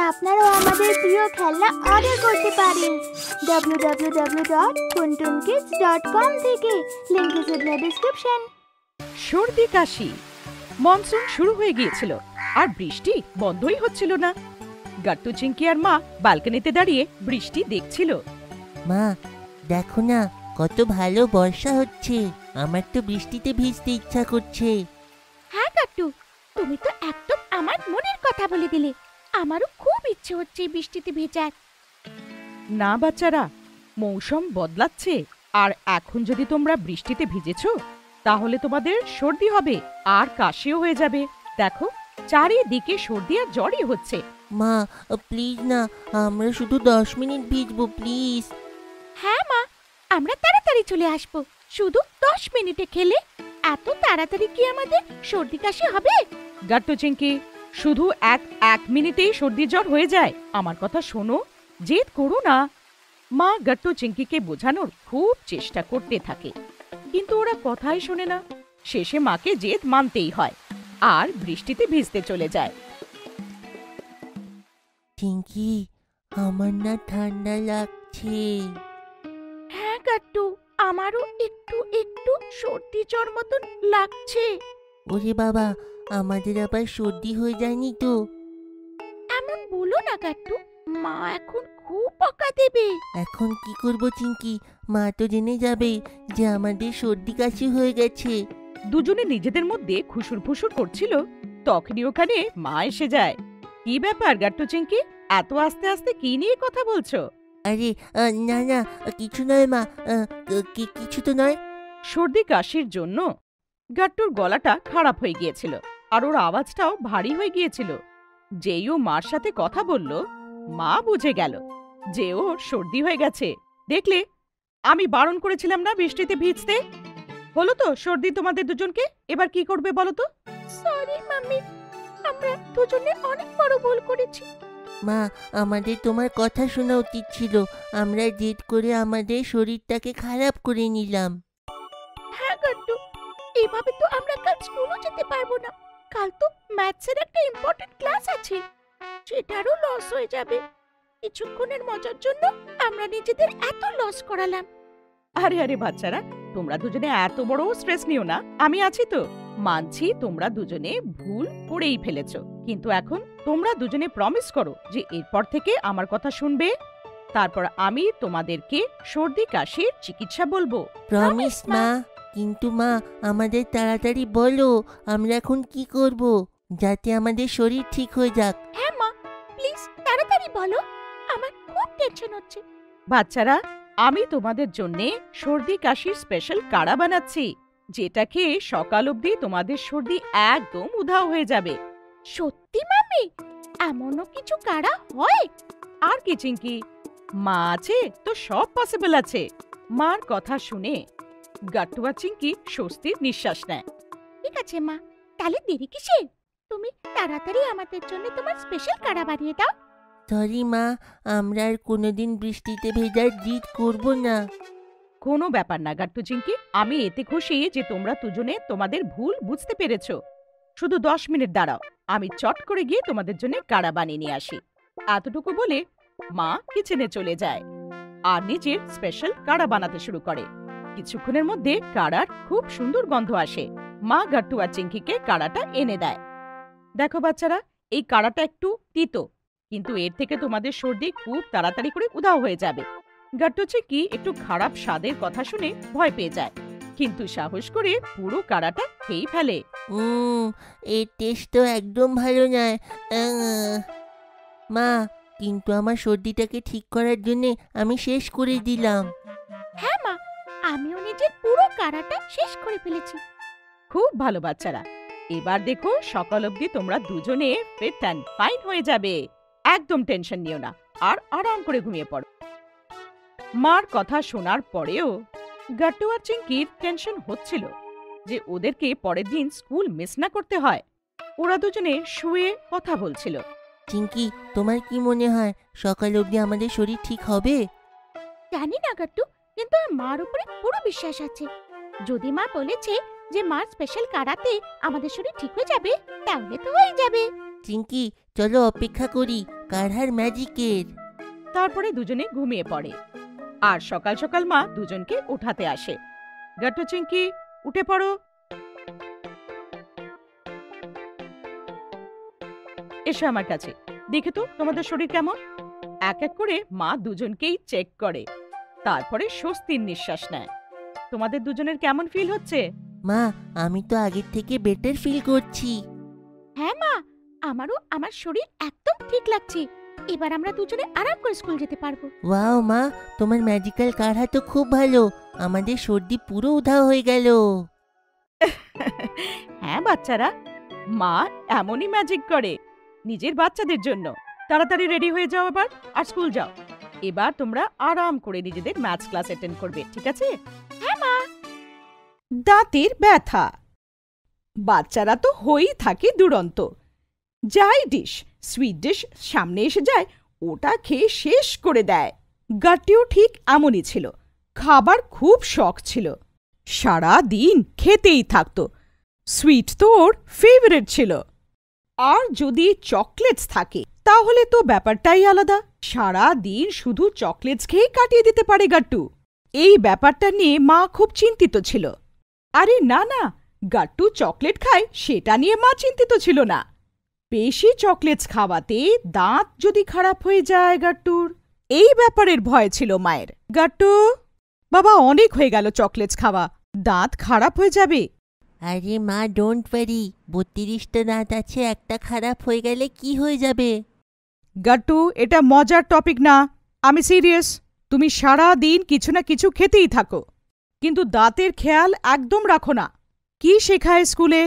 আপনারাও আমাদের প্রিয় খেলনা অর্ডার করতে পারেন www.puntunkids.com থেকে। Link is in the description. সর্দি কাশি, মনসুন শুরু হয়ে গিয়েছিল আর বৃষ্টি বন্ধই হচ্ছিল না। গাট্টু চিংকি আর মা বালকনিতে দাঁড়িয়ে বৃষ্টি দেখছিল। মা দেখো না, কত ভালো বর্ষা হচ্ছে। আমার তো বৃষ্টিতে ভিজতে ইচ্ছা করছে। হ্যাঁ গাট্টু, তুমি তো একদম আমার মনের কথা বলে দিলে। আমারও খুব ইচ্ছে হচ্ছে বৃষ্টিতে ভেজার। না বাচ্চারা, মৌসুম বদলাচ্ছে, আর এখন যদি তোমরা বৃষ্টিতে ভিজেছো তাহলে তোমাদের সর্দি হবে আর কাশিও হয়ে যাবে। দেখো, চারিদিকে সর্দি আর জ্বরই হচ্ছে। মা প্লিজ না, আমরা শুধু 10 মিনিট ভিজবো প্লিজ। হ্যাঁ মা, আমরা তাড়াতাড়ি চলে আসবো। শুধু 10 মিনিটে খেলে এত তাড়াতাড়ি কি আমাদের সর্দি কাশি হবে? গাট্টু চিংকি, শুধু এক মিনিটেই সর্দি জ্বর হয়ে যায়। আমার কথা শোনো, জেদ করো না। মা গাট্টু চিংকিকে বোঝানোর খুব চেষ্টা করতে থাকে, কিন্তু ওরা কথাই শোনে না। শেষে মাকে জেদ মানতেই হয় আর বৃষ্টিতে ভিজতে চলে যায়। চিংকি, আমার না ঠান্ডা লাগছে। হ্যাঁ গাট্টু, আমারও একটু একটু সর্দি জ্বর মতন লাগছে। ওরে বাবা, আমাদের আবার সর্দি হয়ে যায়নি তো? এমন বলো না গাট্টু, মা এখন খুব বকা দেবে। এখন কি করব চিংকি? মা তো জেনে যাবে যে আমাদের সর্দি কাশি হয়ে গেছে। দুজনে নিজেদের মধ্যে খুশুর ফুসুর করছিল, তখনই ওখানে মা এসে যায়। কি ব্যাপার গাট্টু চিংকি, এত আস্তে আস্তে কি নিয়ে কথা বলছো? আরে না না, কিছু নয় মা, কিছু তো নয়। সর্দি কাশির জন্য গাট্টুর গলাটা খারাপ হয়ে গিয়েছিল আর ওর আওয়াজটাও ভারী হয়ে গিয়েছিল। যেই ও মার সাথে কথা বলল, মা বুঝে গেল যে ওর সর্দি হয়ে গেছে। দেখলে, আমি বারণ করেছিলাম না বৃষ্টিতে ভিজতে? হলো তো সর্দি তোমাদের দুজনকে। এবার কি করবে বলো তো? সরি মাম্মি, আমরা দুজনে অনেক বড় ভুল করেছি। মা, আমাদের তোমার কথা শোনা উচিত ছিল। আমরা জেদ করে আমাদের শরীরটাকে খারাপ করে নিলাম। হ্যাঁ গাট্টু, এভাবে তো আমরা কাল স্কুলও যেতে পারবো না। কাল তো ম্যাথসের একটা ইম্পর্টেন্ট ক্লাস আছে, সেটারও লস হয়ে যাবে। কিছুক্ষণের মজার জন্য আমরা নিজেদের এত লস করালাম। আরে আরে বাচ্চারা, তোমরা দুজনে এত বড় স্ট্রেস নিও না, আমি আছি তো। মানছি তোমরা দুজনে ভুল করেই ফেলেছো, কিন্তু এখন তোমরা দুজনে প্রমিস করো যে এরপর থেকে আমার কথা শুনবে। তারপর আমি তোমাদেরকে সর্দি কাশির চিকিৎসা বলবো। প্রমিস মা। কিন্তু মা, আমাদের তাড়াতাড়ি বলো আমরা এখন কি করব, যাতে আমাদের শরীর ঠিক হয়ে যাক। হ্যাঁ মা, প্লিজ তাড়াতাড়ি বলো, আমার খুব টেনশন হচ্ছে। বাচ্চারা, আমি তোমাদের জন্যে সর্দি কাশির স্পেশাল কাড়া বানাচ্ছি, যেটা খেয়ে সকাল অবধি তোমাদের সর্দি একদম উধাও হয়ে যাবে। সত্যি মাম্মি? এমনও কিছু কাড়া হয়? আর কি চিংকি, মা আছে তো সব পসিবল আছে। মার কথা শুনে গাট্টু আর চিংকি স্বস্তির নিঃশ্বাস নেয়। ঠিক আছে মা, তাহলে দেরি কিসের? তুমি তাড়াতাড়ি আমাদের জন্য তোমার স্পেশাল কাড়া বানিয়ে দাও। সরি মা, আমরা আর কোনোদিন বৃষ্টিতে ভেজার জিদ করব না। কোনো ব্যাপার না গাট্টু চিংকি, আমি এতে খুশি যে তোমরা দুজনে তোমাদের ভুল বুঝতে পেরেছো। শুধু 10 মিনিট দাঁড়াও, আমি চট করে গিয়ে তোমাদের জন্য কাড়া বানিয়ে নিয়ে আসি। এতটুকু বলে মা কিচেনে চলে যায় আর নিজের স্পেশাল কাড়া বানাতে শুরু করে। কিছুক্ষণের মধ্যে কাড়ার খুব সুন্দর গন্ধ আসে। মা গাট্টু আর চিংকিকে কাড়াটা এনে দেয়। দেখো বাচ্চারা, এই কাড়াটা একটু তিতো, কিন্তু এর থেকে তোমাদের সর্দি খুব তাড়াতাড়ি করে উধাও হয়ে যাবে। গাট্টু চিংকি একটু খারাপ স্বাদের কথা শুনে ভয় পেয়ে যায়, কিন্তু সাহস করে পুরো কাড়াটা খেয়ে ফেলে। এর টেস্ট তো একদম ভালো নয়। মা, কিন্তু আমার সর্দিটাকে ঠিক করার জন্য আমি শেষ করে দিলাম। হ্যাঁ মা, আমিও নিজের পুরো কাড়াটা শেষ করে ফেলেছি। খুব ভালো বাচ্চারা, এবার দেখো সকাল অবধি তোমরা দুজনে ফিট অ্যান্ড ফাইন হয়ে যাবে। একদম টেনশন নিও না আর আরাম করে ঘুমিয়ে পড়ো। মার কথা শোনার পরেও গাট্টু আর চিংকির টেনশন হচ্ছিল যে ওদেরকে পরের দিন স্কুল মিস না করতে হয়। ওরা দুজনে শুয়ে কথা বলছিল। চিংকি, তোমার কি মনে হয় সকাল অবধি আমাদের শরীর ঠিক হবে? জানি না গাট্টু, কিন্তু আমার মার উপরে পুরো বিশ্বাস আছে। যদি মা বলেছে যে মার স্পেশাল কাড়াতে আমাদের শরীর ঠিক হয়ে যাবে, তাহলে তো হয়ে যাবে। চিঙ্কি চলো অপেক্ষা করি কাঢ়ার ম্যাজিকের। তারপরে দুজনে ঘুমিয়ে পড়ে। আর সকাল সকাল মা দুজনকে উঠাতে আসে। গাট্টু চিঙ্কি উঠে পড়ো। এসো আমার কাছে, দেখে তো তোমাদের শরীর কেমন। এক এক করে মা দুজনকেই চেক করে, তারপরে স্বস্তির নিঃশ্বাস নেয়। তোমাদের দুজনের কেমন ফিল হচ্ছে? মা আমি তো আগের থেকে বেটার ফিল করছি। হ্যাঁ মা, আমারও আমার শরীর একদম ঠিক লাগছে। এবার আমরা দুজনে আরাম করে স্কুল যেতে পারবো। ওয়াও মা, তোমার ম্যাজিক্যাল কাঢ়া তো খুব ভালো, আমাদের সর্দি পুরো উধাও হয়ে গেল। হ্যাঁ বাচ্চারা, মা এমনই ম্যাজিক করে নিজের বাচ্চাদের জন্য। তাড়াতাড়ি রেডি হয়ে যাও এবার, আর স্কুল যাও। এবার তোমরা আরাম করে নিজেদের ম্যাথস ক্লাস অ্যাটেন্ড করবে, ঠিক আছে? হ্যাঁ মা। দাঁতের ব্যথা বাচ্চারা তো হয়েই থাকে দুরন্ত। যাই ডিশ, সুইট ডিশ সামনে এসে যায়, ওটা খেয়ে শেষ করে দেয়। গাট্টিও ঠিক এমনই ছিল, খাবার খুব শখ ছিল, সারা দিন খেতেই থাকতো। সুইট তো ওর ফেভারিট ছিল। আর যদি চকলেটস থাকে তাহলে তো ব্যাপারটাই আলাদা, সারা দিন শুধু চকলেটস খেয়ে কাটিয়ে দিতে পারে গাট্টু। এই ব্যাপারটা নিয়ে মা খুব চিন্তিত ছিল। আরে না না, গাট্টু চকলেট খায় সেটা নিয়ে মা চিন্তিত ছিল না। বেশি চকলেটস খাওয়াতে দাঁত যদি খারাপ হয়ে যায় গাট্টুর, এই ব্যাপারের ভয় ছিল মায়ের। গাট্টু বাবা, অনেক হয়ে গেল চকলেটস খাওয়া, দাঁত খারাপ হয়ে যাবে। আরে মা ডোন্ট ওয়ারি, 32টা দাঁত আছে, একটা খারাপ হয়ে গেলে কি হয়ে যাবে? গাট্টু এটা মজার টপিক না, আমি সিরিয়াস। তুমি সারা দিন কিছু না কিছু খেতেই থাকো, কিন্তু দাঁতের খেয়াল একদম রাখো না। কি শেখায় স্কুলে?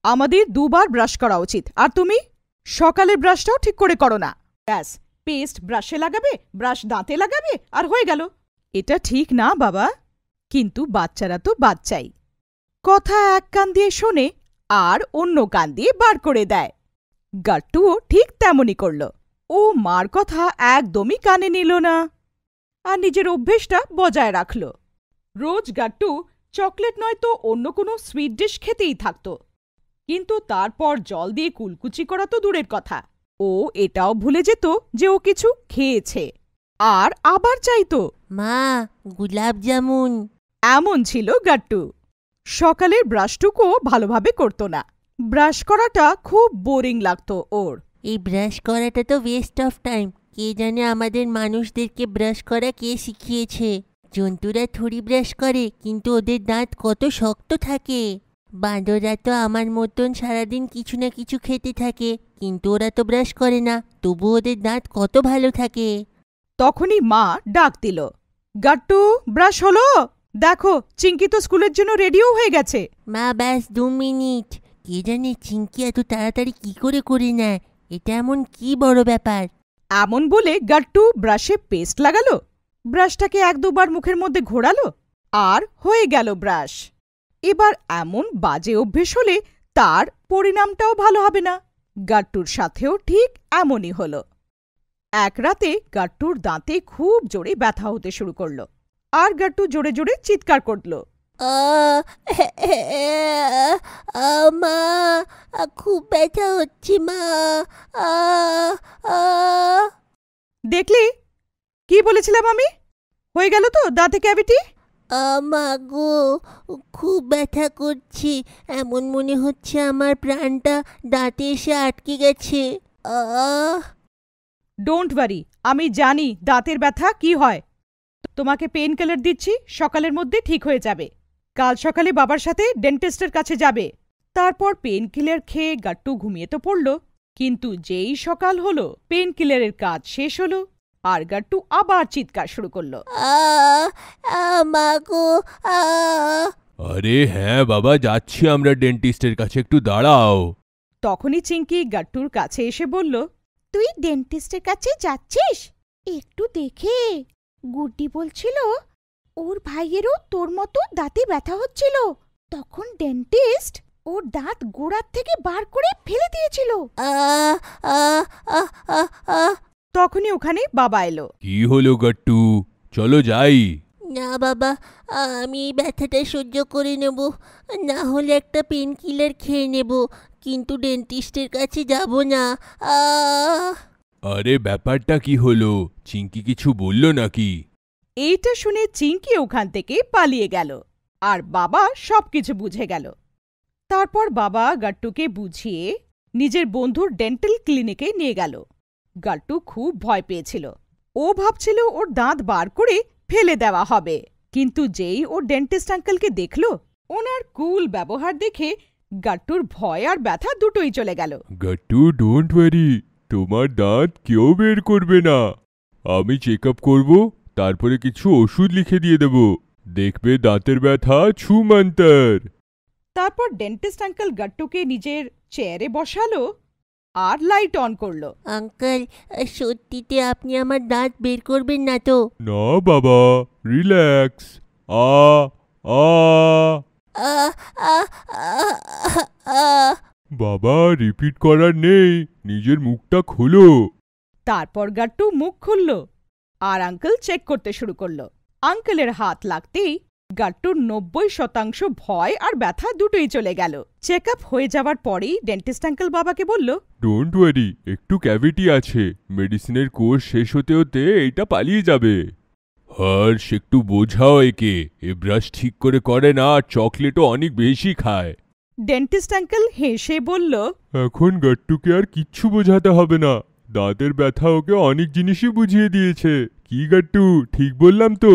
আমাদের 2 বার ব্রাশ করা উচিত, আর তুমি সকালের ব্রাশটাও ঠিক করে করো না। ব্যাস, পেস্ট ব্রাশে লাগাবে, ব্রাশ দাঁতে লাগাবে, আর হয়ে গেল। এটা ঠিক না বাবা, কিন্তু বাচ্চারা তো বাচ্চাই, কথা এক কান দিয়ে শোনে আর অন্য কান দিয়ে বার করে দেয়। গাট্টুও ঠিক তেমনই করল। ও মার কথা একদমই কানে নিল না আর নিজের অভ্যেসটা বজায় রাখল। রোজ গাট্টু চকলেট নয় তো অন্য কোনো সুইট ডিশ খেতেই থাকত, কিন্তু তারপর জল দিয়ে কুলকুচি করা তো দূরের কথা, ও এটাও ভুলে যেত যে ও কিছু খেয়েছে আর আবার চাইতো। মা গুলাব জামুন। এমন ছিল গাট্টু। সকালের ব্রাশটুকুও ভালোভাবে করত না, ব্রাশ করাটা খুব বোরিং লাগতো ওর। এই ব্রাশ করাটা তো ওয়েস্ট অফ টাইম। কে জানে আমাদের মানুষদেরকে ব্রাশ করা কে শিখিয়েছে? জন্তুরা থুড়ি ব্রাশ করে, কিন্তু ওদের দাঁত কত শক্ত থাকে। বাঁদররা তো আমার মতন সারাদিন কিছু না কিছু খেতে থাকে, কিন্তু ওরা তো ব্রাশ করে না, তবু ওদের দাঁত কত ভালো থাকে। তখনই মা ডাক দিল, গাট্টু ব্রাশ হলো? দেখো চিঙ্কি তো স্কুলের জন্য রেডিও হয়ে গেছে। মা ব্যাস 2 মিনিট। কে জানে চিঙ্কি এত তাড়াতাড়ি কি করে নেয়, এটা এমন কি বড় ব্যাপার? এমন বলে গাট্টু ব্রাশে পেস্ট লাগালো, ব্রাশটাকে 1-2 বার মুখের মধ্যে ঘোরালো, আর হয়ে গেল ব্রাশ। এবার এমন বাজে অভ্যেস হলে তার পরিণামটাও ভালো হবে না। গাট্টুর সাথেও ঠিক এমনই হলো। এক রাতে গাট্টুর দাঁতে খুব জোরে ব্যথা হতে শুরু করলো, আর গাট্টু জোরে জোরে চিৎকার করল। মা খুব ব্যথা হচ্ছে মা। দেখলি কি বলেছিলাম আমি? হয়ে গেল তো দাঁতে ক্যাভিটি। মা গো, খুব ব্যথা করছে, এমন মনে হচ্ছে আমার প্রাণটা দাঁতে এসে আটকে গেছে। ডোন্ট ওয়ারি, আমি জানি দাঁতের ব্যথা কি হয়। তোমাকে পেন কিলার দিচ্ছি, সকালের মধ্যে ঠিক হয়ে যাবে। কাল সকালে বাবার সাথে ডেন্টিস্টের কাছে যাবে। তারপর পেন কিলার খেয়ে গাট্টু ঘুমিয়ে তো পড়ল, কিন্তু যেই সকাল হলো পেন কিলারের কাজ শেষ হলো আর গাট্টু আবার চিৎকার শুরু করলো। মা গো। আরে হ্যাঁ বাবা, যাচ্ছি আমরা ডেন্টিস্টের কাছে, একটু দাঁড়াও। তখনই চিঙ্কি গাট্টুর কাছে এসে বলল, তুই ডেন্টিস্টের কাছে যাচ্ছিস? একটু দেখে। গুড্ডি বলছিল ওর ভাইয়েরও তোর মতো দাঁতে ব্যথা হচ্ছিল, তখন ডেন্টিস্ট ওর দাঁত গোড়ার থেকে বার করে ফেলে দিয়েছিল। তখনই ওখানে বাবা এলো। কি হলো গাট্টু, চলো যাই। না বাবা, আমি এই ব্যথাটা সহ্য করে নেব, না হলে একটা পেন কিলার খেয়ে নেব, কিন্তু ডেন্টিস্টের কাছে যাব না। আহ আরে ব্যাপারটা কি হলো? চিঙ্কি কিছু বললো নাকি? এইটা শুনে চিঙ্কি ওখান থেকে পালিয়ে গেল আর বাবা সবকিছু বুঝে গেল। তারপর বাবা গাট্টুকে বুঝিয়ে নিজের বন্ধুর ডেন্টাল ক্লিনিকে নিয়ে গেল। গাট্টু খুব ভয় পেয়েছিল। ও ভাবছিল ওর দাঁত বার করে ফেলে দেওয়া হবে, কিন্তু যেই ও ডেন্টিস্ট আঙ্কেলকে দেখল, ওনার কুল ব্যবহার দেখে গাট্টুর ভয় আর ব্যথা দুটোই চলে গেল। গাট্টু, ডোন্ট ওয়ারি, তোমার দাঁত কেউ বের করবে না। আমি চেক আপ করবো, তারপরে কিছু ওষুধ লিখে দিয়ে দেব। দেখবে দাঁতের ব্যথা ছুমন্তর। তারপর ডেন্টিস্ট আঙ্কেল গাট্টুকে নিজের চেয়ারে বসালো আর লাইট অন করলো। আঙ্কেল, সত্যিতে আপনি আমার দাঁত বের করবেন না তো? না বাবা, রিল্যাক্স। আ আ আহ আহ আহ আহ বাবা, রিপিট করার নেই, নিজের মুখটা খোলো। তারপর গাট্টু মুখ খুলল আর আঙ্কেল চেক করতে শুরু করলো। আঙ্কেলের হাত লাগতেই গাট্টুর 90% ভয় আর ব্যথা দুটোই চলে গেল। চেক আপ হয়ে যাওয়ার পরেই ডেন্টিস্ট আঙ্কেল বাবাকে বলল, ডোন্ট ওয়ারি, একটু ক্যাভিটি আছে, মেডিসিনের কোর্স শেষ হতে হতে এইটা পালিয়ে যাবে। হর্ষ, একটু বোঝাও একে, এ ব্রাশ ঠিক করে না, আর চকলেটও অনেক বেশি খায়। ডেন্টিস্ট আঙ্কেল হেসে বলল, এখন গাট্টুকে আর কিচ্ছু বোঝাতে হবে না, দাঁতের ব্যথা ওকে অনেক জিনিসই বুঝিয়ে দিয়েছে। কি গাট্টু, ঠিক বললাম তো?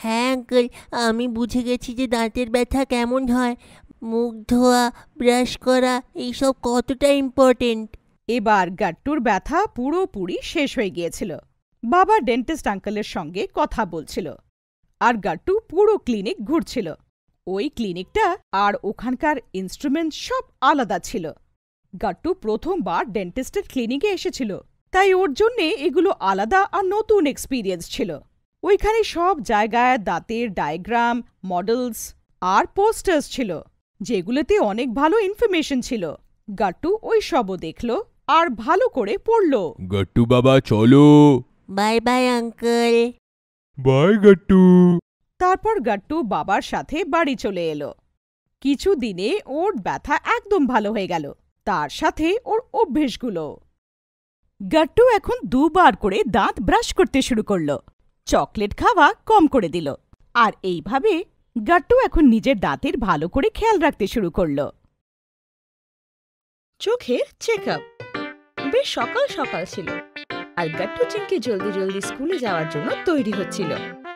হ্যাঁ আঙ্কেল, আমি বুঝে গেছি যে দাঁতের ব্যথা কেমন হয়। মুখ ধোয়া, ব্রাশ করা, এইসব কতটা ইম্পর্টেন্ট। এবার গাট্টুর ব্যথা পুরোপুরি শেষ হয়ে গিয়েছিল। বাবা ডেন্টিস্ট আঙ্কেলের সঙ্গে কথা বলছিল আর গাট্টু পুরো ক্লিনিক ঘুরছিল। ওই ক্লিনিকটা আর ওখানকার ইনস্ট্রুমেন্ট সব আলাদা ছিল। গাট্টু প্রথমবার ডেন্টিস্টের ক্লিনিকে এসেছিল, তাই ওর জন্যে এগুলো আলাদা আর নতুন এক্সপিরিয়েন্স ছিল। ওইখানে সব জায়গায় দাঁতের ডায়াগ্রাম, মডেলস আর পোস্টার্স ছিল, যেগুলোতে অনেক ভালো ইনফরমেশন ছিল। গাট্টু ওই সবও দেখল আর ভালো করে পড়ল। গাট্টু বাবা, চলো। Bye bye uncle. Bye Gattu. তারপর গাট্টু বাবার সাথে বাড়ি চলে এলো। কিছু দিনে ওর ব্যথা একদম ভালো হয়ে গেল, তার সাথে ওর অভ্যেসগুলো। গাট্টু এখন 2 বার করে দাঁত ব্রাশ করতে শুরু করলো, চকলেট খাওয়া কম করে দিল, আর এইভাবে গাট্টু এখন নিজের দাঁতের ভালো করে খেয়াল রাখতে শুরু করলো। চোখের চেক আপ বেশ সকাল সকাল ছিল, আর গাট্টু চিঙ্কি জলদি জলদি স্কুলে যাওয়ার জন্য তৈরি হচ্ছিল।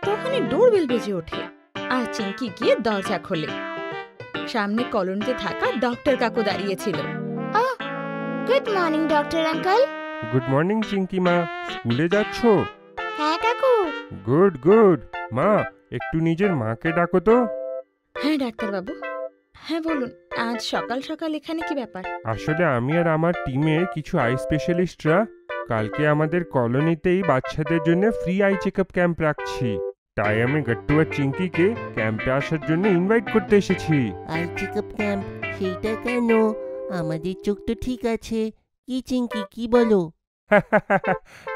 তখনই ডোরবেল বেজে ওঠে আর চিঙ্কি গিয়ে দরজা খোলে। সামনে কলোনিতে থাকা ডক্টর কাকু দাঁড়িয়েছিল। Good morning doctor uncle. Good morning Chinki মা, স্কুলে যাচ্ছ? হ্যাঁ কাকু। Good good. মা, একটু নিজের মাকে ডাকো তো। হ্যাঁ ডাক্তারবাবু। হ্যাঁ বলুন, আজ সকাল সকাল এখানে কি ব্যাপার? আসলে আমি আর আমার টিমের কিছু আই স্পেশালিস্টরা কালকে আমাদের কলোনিতেই বাচ্চাদের জন্য ফ্রি আই চেকআপ ক্যাম্প রাখছি, তাই আমি গাট্টু আর চিঙ্কিকে ক্যাম্পে আসার জন্য ইনভাইট করতে এসেছি। I checkup camp? সেইটা কেন? আমাদের চোখ তো ঠিক আছে। কি চিঙ্কি, কি বলো?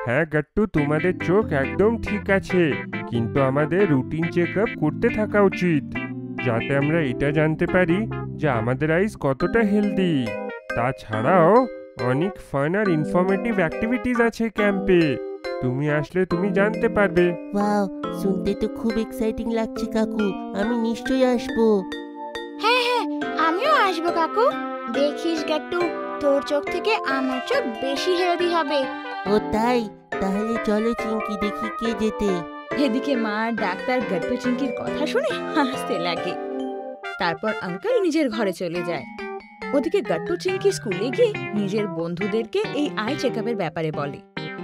হ্যাঁ গাট্টু, তোমাদের চোখ একদম ঠিক আছে, কিন্তু আমাদের রুটিন চেকআপ করতে থাকা উচিত, যাতে আমরা এটা জানতে পারি যে আমাদের আইস কতটা হেলদি। তাছাড়াও অনেক ফান আর ইনফরমেটিভ অ্যাক্টিভিটিস আছে ক্যাম্পে, তুমি আসলে তুমি জানতে পারবে। ওয়াও, শুনতে তো খুব এক্সাইটিং লাগছে কাকু, আমি নিশ্চয়ই আসবো। হ্যাঁ হ্যাঁ, আমিও আসবো কাকু। দেখিস গাট্টু, তোর চোখ থেকে আমার চোখ বেশি হেলদি হবে। ও তাই? তাহলে চলো চিঙ্কি, দেখি কে যেতে। এদিকে মা আর ডাক্তার গাট্টু চিঙ্কির কথা শুনে হাসতে লাগে। তারপর আঙ্কেল নিজের ঘরে চলে যায়। ওদিকে গাট্টু চিঙ্কি স্কুলে গিয়ে নিজের বন্ধুদেরকে এই আই চেকআপের ব্যাপারে বলে,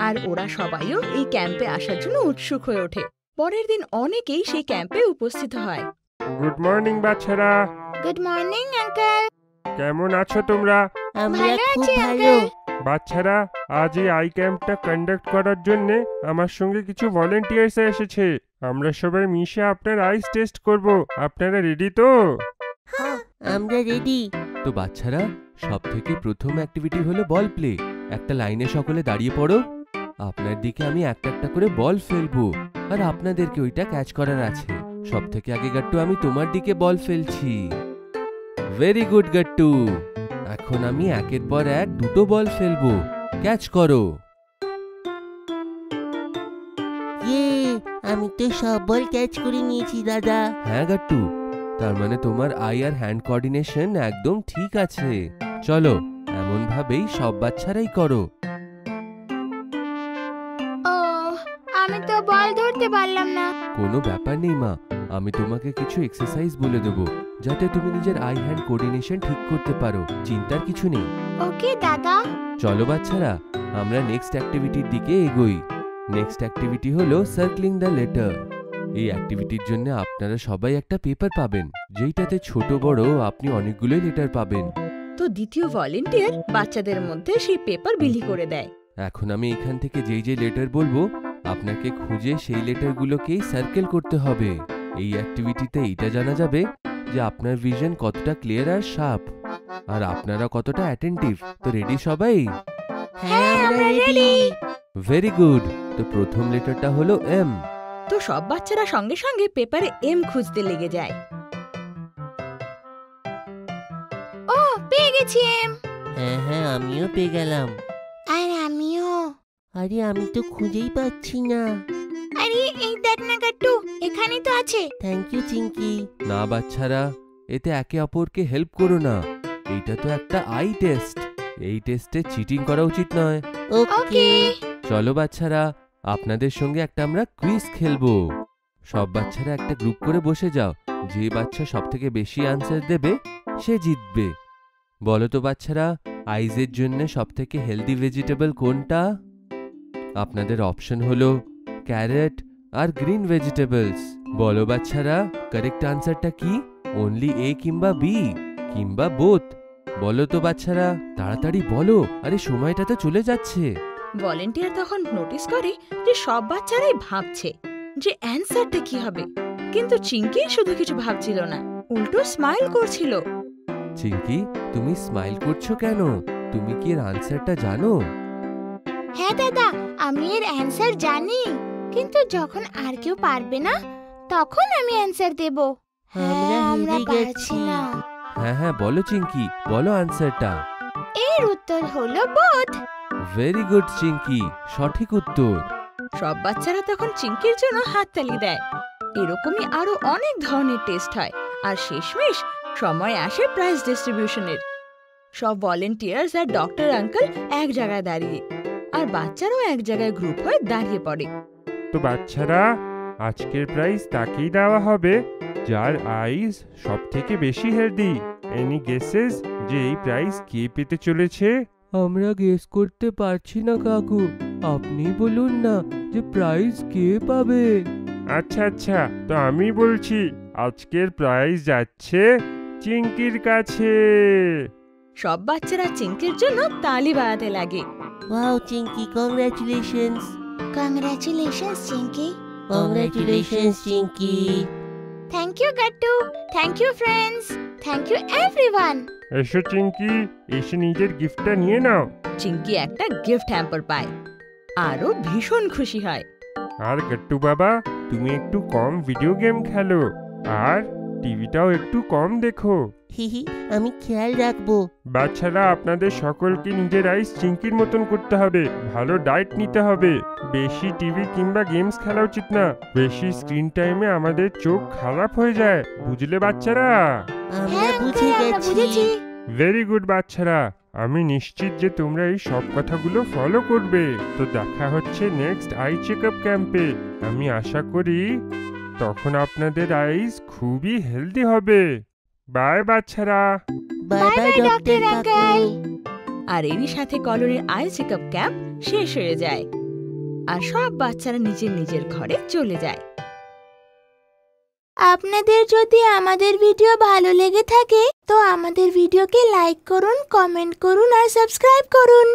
আর ওরা সবাইও এই ক্যাম্পে আসার জন্য উৎসুক হয়ে ওঠে। পরের দিন অনেকেই সেই ক্যাম্পে উপস্থিত হয়। গুড মর্নিং বাচ্চারা। Good morning uncle. কেমন আছো তোমরা? আমরা ভালো খুব আছি, ভালো। uncle। বাচ্চারা, আজ এই আই ক্যাম্পটা কন্ডাক্ট করার জন্য আমার সঙ্গে কিছু ভলেন্টিয়ার্স এসেছে। আমরা সবাই মিশে আপনার আইস টেস্ট করব। আপনারা রেডি তো? আমরা রেডি। তো বাচ্চারা, সব থেকে প্রথম অ্যাক্টিভিটি হলো বল প্লে। একটা লাইনে সকলে দাঁড়িয়ে পড়ো। আপনার দিকে আমি একটা একটা করে বল ফেলবো, আর আপনাদেরকে ওইটা ক্যাচ করার আছে। সব থেকে আগে গাট্টু, আমি তোমার দিকে বল ফেলছি। Very good Gattu. এখন আমি একের পর এক দুটো বল ফেলবো, ক্যাচ করো। আমি তো সব বল ক্যাচ করে নিয়েছি দাদা। হ্যাঁ গাট্টু, তার মানে তোমার আই আর হ্যান্ড কোঅর্ডিনেশন একদম ঠিক আছে। চলো এমন ভাবেই সব বাচ্চারাই করো। ও, আমি তো বল ধরতে পারলাম না। কোনো ব্যাপার নেই মা, আমি তোমাকে কিছু এক্সারসাইজ বলে দেবো যাতে তুমি নিজের আই হ্যান্ড কোঅর্ডিনেশন ঠিক করতে পারো। চিন্তার কিছু নেই। ওকে দাদা। চলো বাচ্চারা, আমরা নেক্সট অ্যাক্টিভিটির দিকে এগোই। নেক্সট অ্যাক্টিভিটি হলো সার্কলিং দ্য লেটার। এই অ্যাক্টিভিটির জন্য আপনারা সবাই একটা পেপার পাবেন, যেইটাতে ছোট বড় আপনি অনেকগুলোই লেটার পাবেন। তো দ্বিতীয় ভলেন্টিয়ার বাচ্চাদের মধ্যে সেই পেপার বিলি করে দেয়। এখন আমি এখান থেকে যেই যে লেটার বলবো আপনাকে খুঁজে সেই লেটারগুলোকেই সার্কেল করতে হবে। এই অ্যাক্টিভিটিতে এইটা জানা যাবে যে আপনার ভিশন কতটা ক্লিয়ার আর শার্প, আর আপনারা কতটা অ্যাটেন্টিভ। তো রেডি সবাই? হ্যাঁ, আমরা রেডি। Very good. তো প্রথম লেটারটা হলো এম। তো সব বাচ্চারা সঙ্গে সঙ্গে পেপারে এম খুঁজতে লেগে যায়। ও, পেয়ে গেছি এম। হ্যাঁ, আমিও পেয়ে গেলাম। আর আমিও। আরে আমি তো খুঁজেই পাচ্ছি না। আরে এই দেখ না গাট্টু, এখানেই তো আছে। Thank you Chinki. না বাচ্চারা, এতে একে অপরকে হেল্প করো না। এইটা তো একটা আই টেস্ট। এই টেস্টে চিটিং করা উচিত নয়। ওকে। চলো বাচ্চারা, আপনাদের সঙ্গে একটা আমরা কুইজ খেলবো। সব বাচ্চারা একটা গ্রুপ করে বসে যাও। যে বাচ্চা সব থেকে বেশি আনসার দেবে সে জিতবে। বলো তো বাচ্চারা, আইজের জন্য সব থেকে হেলদি ভেজিটেবল কোনটা? আপনাদের অপশন হলো ক্যারেট আর গ্রিন ভেজিটেবলস। বলো বাচ্চারা, কারেক্ট আনসারটা কি? অনলি এ কিংবা বি কিংবা বোথ? বলো তো বাচ্চারা, তাড়াতাড়ি বলো, আরে সময়টা তো চলে যাচ্ছে। ভলেন্টিয়ার তখন নোটিস করে যে সব বাচ্চারাই ভাবছে যে অ্যানসারটা কি হবে, কিন্তু চিঙ্কি শুধু কিছু ভাবছিল না, উল্টো স্মাইল করছিল। চিঙ্কি, তুমি স্মাইল করছো কেন? তুমি কি এর আনসারটা জানো? হ্যাঁ দাদা, আমি এর অ্যান্সার জানি, কিন্তু যখন আর কেউ পারবে না তখন আমি অ্যান্সার দেব। আমরা হেরে পারছি গেছি। না। হ্যাঁ বলো চিঙ্কি, বলো আনসারটা। এর উত্তর হলো বোথ। ভেরি গুড চিঙ্কি, সঠিক উত্তর। সব বাচ্চারা তখন চিঙ্কির জন্য হাততালি দেয়। এরকমই আরো অনেক ধরনের টেস্ট হয়, আর শেষমেশ সময় আসে প্রাইজ ডিস্ট্রিবিউশনের। সব ভলেন্টিয়ার্স আর ডক্টর আঙ্কেল এক জায়গায় দাঁড়িয়ে, আর বাচ্চারাও এক জায়গায় গ্রুপ হয়ে দাঁড়িয়ে পড়ে। তো বাচ্চারা, আজকের প্রাইজ তাকেই দেওয়া হবে যার আইস সব থেকে বেশি হেলদি। এনি গেসেস যে এই প্রাইজ কে পেতে চলেছে? আমরা গেস করতে পারছি না কাকু, আপনি বলুন না যে প্রাইজ কে পাবে। আচ্ছা, তো আমি বলছি, আজকের প্রাইজ যাচ্ছে চিঙ্কির কাছে। সব বাচ্চারা চিঙ্কির জন্য তালি বাজাতে লাগে। Wow Chinki, congratulations. Congratulations Chinki. Congratulations Chinki. Thank you Gattu, thank you friends, thank you everyone. এসো চিঙ্কি, এসে নিজের গিফটটা নিয়ে নাও। চিঙ্কি একটা গিফট হ্যাম্পার পায়, আরও ভীষণ খুশি হয়। আর গট্টু বাবা, তুমি একটু কম ভিডিও গেম খেলো, আর টিভিটাও একটু কম দেখো। হিহি, আমি খেয়াল রাখবো। বাচ্চারা, আপনাদের সকলকে নিজের আইস চিঙ্কির মতন করতে হবে। ভালো ডায়েট নিতে হবে। বেশি টিভি কিংবা গেমস খেলা উচিত না। বেশি স্ক্রিন টাইমে আমাদের চোখ খারাপ হয়ে যায়, বুঝলে বাচ্চারা? আমরা বুঝে গেছি। ভেরি গুড বাচ্চারা, আমি নিশ্চিত যে তোমরা এই সব কথাগুলো ফলো করবে। তো দেখা হচ্ছে নেক্সট আই চেকআপ ক্যাম্পে। আমি আশা করি তখন আপনাদের আইস খুবই হেলদি হবে। বাই বাচ্চারা। Bye bye doctor uncle. আর এরই সাথে কলোনির আই চেকআপ ক্যাম্প শেষ হয়ে যায়, আর সব বাচ্চারা নিজের নিজের ঘরে চলে যায়। আপনাদের যদি আমাদের ভিডিও ভালো লেগে থাকে তো আমাদের ভিডিওকে লাইক করুন, কমেন্ট করুন আর সাবস্ক্রাইব করুন।